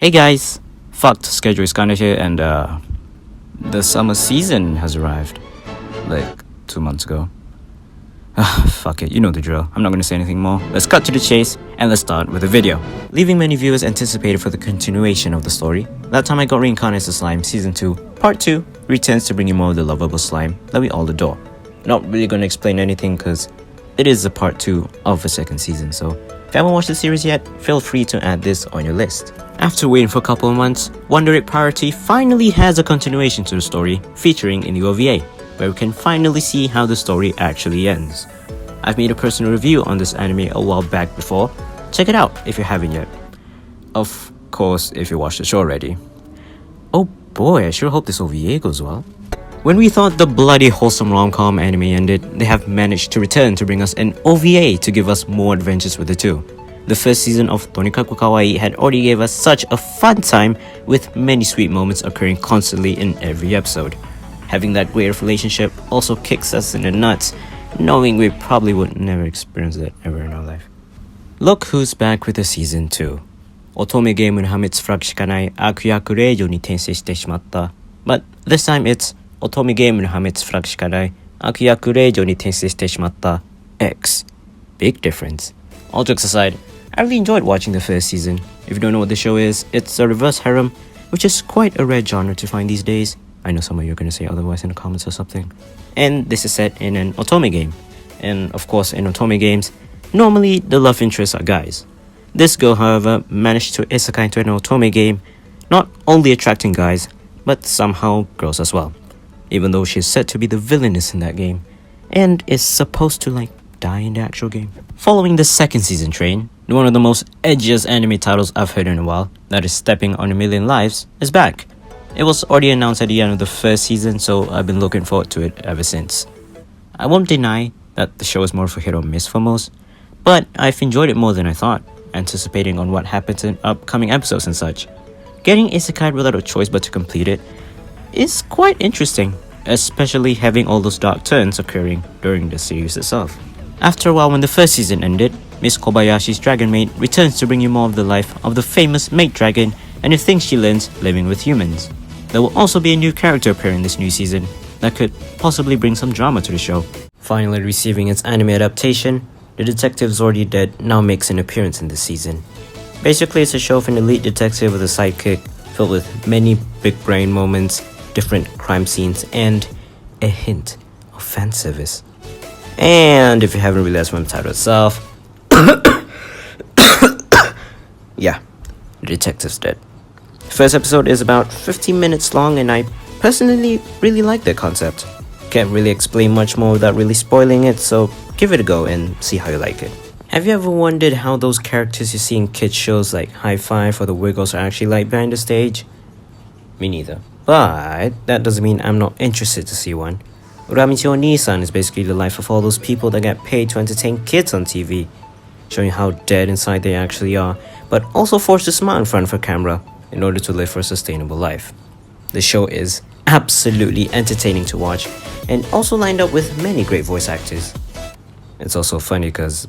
Hey guys! Fucked schedule is kinda here and the summer season has arrived. Like 2 months ago. Fuck it, you know the drill. I'm not gonna say anything more. Let's cut to the chase and let's start with the video. Leaving many viewers anticipated for the continuation of the story, that time I got reincarnated as Slime Season 2, Part 2 returns to bring you more of the lovable slime that we all adore. Not really gonna explain anything cause it is the part 2 of the second season, so if you haven't watched the series yet, feel free to add this on your list. After waiting for a couple of months, Wonder Egg Priority finally has a continuation to the story featuring in the OVA, where we can finally see how the story actually ends. I've made a personal review on this anime a while back before, check it out if you haven't yet. Of course, if you watched the show already. Oh boy, I sure hope this OVA goes well. When we thought the bloody wholesome rom-com anime ended, they have managed to return to bring us an OVA to give us more adventures with the two. The first season of Tonikaku Kawaii had already gave us such a fun time with many sweet moments occurring constantly in every episode. Having that way of relationship also kicks us in the nuts, knowing we probably would never experience that ever in our life. Look who's back with the season 2. Otomeゲームの破滅フラグしかない悪役令嬢に転生してしまった。But this time it's 乙女ゲームの破滅フラグしかない悪役令嬢に転生してしまった X. Big difference. All jokes aside, I really enjoyed watching the first season. If you don't know what the show is, it's a reverse harem, which is quite a rare genre to find these days. I know some of you are going to say otherwise in the comments or something. And this is set in an otome game. And of course, in otome games, normally the love interests are guys. This girl, however, managed to isekai into an otome game, not only attracting guys, but somehow girls as well. Even though she's said to be the villainess in that game, and is supposed to die in the actual game. Following the second season train, one of the most edgiest anime titles I've heard in a while, that is Stepping on a Million Lives, is back. It was already announced at the end of the first season, so I've been looking forward to it ever since. I won't deny that the show is more of a hit or miss for most, but I've enjoyed it more than I thought, anticipating on what happens in upcoming episodes and such. Getting isekai without a choice but to complete it is quite interesting, especially having all those dark turns occurring during the series itself. After a while, when the first season ended, Miss Kobayashi's dragon maid returns to bring you more of the life of the famous maid dragon and the things she learns living with humans. There will also be a new character appearing this new season that could possibly bring some drama to the show. Finally receiving its anime adaptation, The Detective's Already Dead now makes an appearance in this season. Basically, it's a show of an elite detective with a sidekick, filled with many big brain moments, different crime scenes, and a hint of fan service. And if you haven't realized from the title itself, yeah, the detective's dead. The first episode is about 15 minutes long, and I personally really like that concept. Can't really explain much more without really spoiling it, so give it a go and see how you like it. Have you ever wondered how those characters you see in kids shows like High Five or The Wiggles are actually like behind the stage? Me neither. But that doesn't mean I'm not interested to see one. Uramichi Oniisan is basically the life of all those people that get paid to entertain kids on TV, showing how dead inside they actually are, but also forced to smile in front of a camera in order to live for a sustainable life. The show is absolutely entertaining to watch, and also lined up with many great voice actors. It's also funny because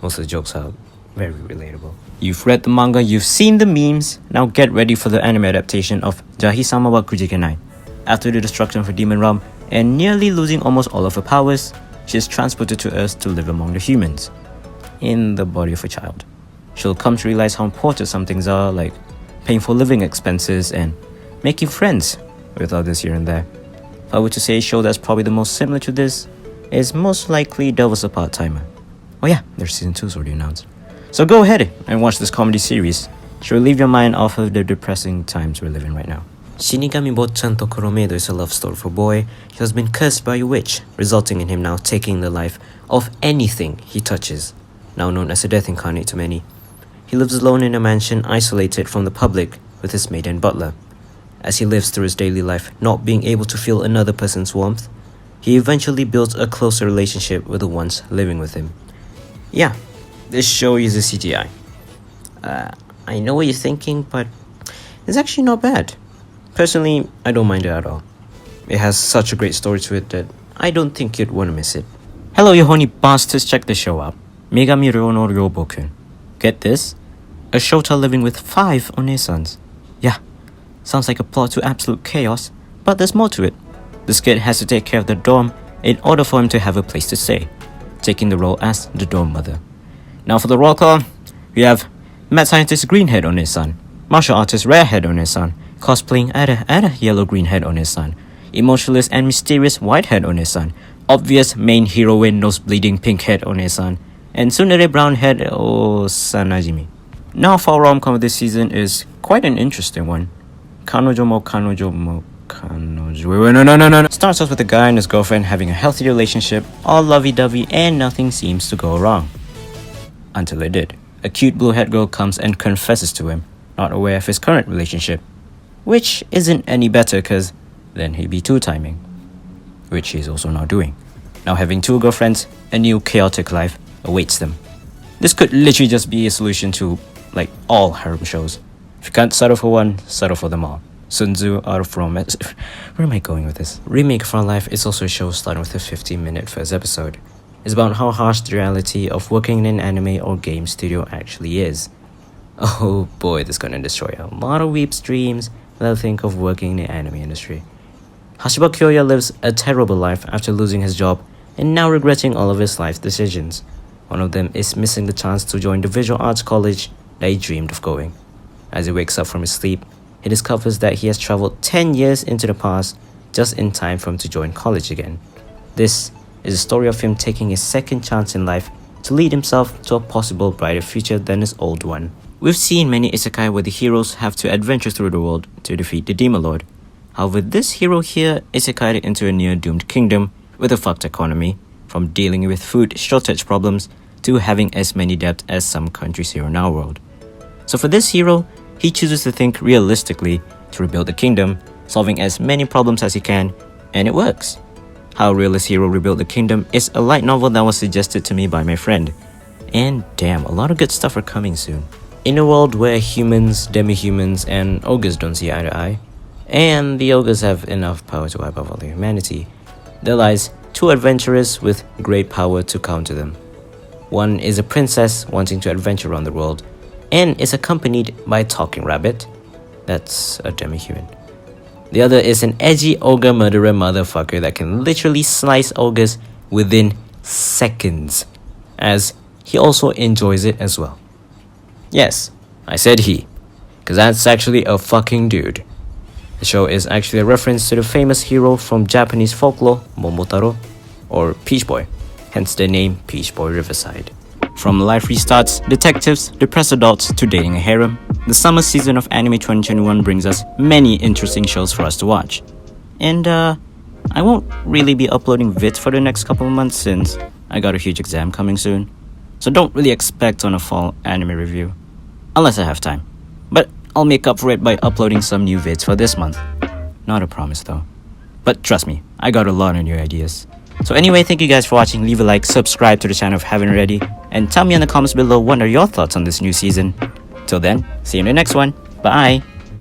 most of the jokes are very relatable. You've read the manga, you've seen the memes, now get ready for the anime adaptation of Jahi-sama wa Kujigenai. After the destruction of her demon realm, and nearly losing almost all of her powers, she is transported to Earth to live among the humans, in the body of a child. She'll come to realize how important some things are, like paying for living expenses and making friends with others here and there. If I were to say a show that's probably the most similar to this, is most likely Devil's a Part-Timer. Oh yeah, their season 2 is already announced. So go ahead and watch this comedy series to relieve your mind off of the depressing times we're living right now. Shinigami Botchan to Kuromedo is a love story for a boy who has been cursed by a witch, resulting in him now taking the life of anything he touches, now known as a death incarnate to many. He lives alone in a mansion, isolated from the public, with his maid and butler. As he lives through his daily life, not being able to feel another person's warmth, he eventually builds a closer relationship with the ones living with him. Yeah, this show uses CGI. I know what you're thinking, but it's actually not bad. Personally, I don't mind it at all. It has such a great story to it that I don't think you'd want to miss it. Hello, you horny bastards, check this show out. Megami Ryo no Ryobokun. Get this? A shota living with 5 onesans. Yeah, sounds like a plot to absolute chaos, but there's more to it. This kid has to take care of the dorm in order for him to have a place to stay, taking the role as the dorm mother. Now for the roll call, we have mad scientist Greenhead on his son, martial artist Rarehead on his son, cosplaying Ada Yellow Greenhead on his son, emotionless and mysterious Whitehead on his son, obvious main heroine nose bleeding Pinkhead on his son, and Tsundere Brownhead or Sanajimi. Now for our romcom this season is quite an interesting one. Kanojo mo kanojo mo kanojo. Wait, no. Starts off with a guy and his girlfriend having a healthy relationship, all lovey-dovey, and nothing seems to go wrong. Until it did. A cute blue-haired girl comes and confesses to him, not aware of his current relationship. Which isn't any better cause then he'd be two-timing. Which he's also now doing. Now having two girlfriends, a new chaotic life awaits them. This could literally just be a solution to like all harem shows. If you can't settle for one, settle for them all. Sun Tzu out of romance. Where am I going with this? Remake of Our Life is also a show starting with a 15-minute first episode. It's about how harsh the reality of working in an anime or game studio actually is. Oh boy, this is gonna destroy a lot of weeps' dreams that think of working in the anime industry. Hashiba Kyoya lives a terrible life after losing his job and now regretting all of his life decisions. One of them is missing the chance to join the visual arts college that he dreamed of going. As he wakes up from his sleep, he discovers that he has traveled 10 years into the past just in time for him to join college again. This is a story of him taking a second chance in life to lead himself to a possible brighter future than his old one. We've seen many isekai where the heroes have to adventure through the world to defeat the demon lord. However, this hero here isekai'd into a near-doomed kingdom with a fucked economy, from dealing with food shortage problems to having as many debts as some countries here in our world. So for this hero, he chooses to think realistically to rebuild the kingdom, solving as many problems as he can, and it works. How Realist Hero Rebuilt the Kingdom is a light novel that was suggested to me by my friend. And damn, a lot of good stuff are coming soon. In a world where humans, demi-humans, and ogres don't see eye to eye, and the ogres have enough power to wipe out all the humanity, there lies two adventurers with great power to counter them. One is a princess wanting to adventure around the world, and is accompanied by a talking rabbit. That's a demi-human. The other is an edgy ogre murderer motherfucker that can literally slice ogres within seconds, as he also enjoys it as well. Yes, I said he, because that's actually a fucking dude. The show is actually a reference to the famous hero from Japanese folklore, Momotaro, or Peach Boy, hence the name Peach Boy Riverside. From life restarts, detectives, depressed adults to dating a harem, the summer season of Anime 2021 brings us many interesting shows for us to watch. And I won't really be uploading vids for the next couple of months since I got a huge exam coming soon. So don't really expect on a fall anime review, unless I have time. But I'll make up for it by uploading some new vids for this month. Not a promise though. But trust me, I got a lot of new ideas. So anyway, thank you guys for watching. Leave a like, subscribe to the channel if you haven't already, and tell me in the comments below what are your thoughts on this new season. Till then, see you in the next one. Bye!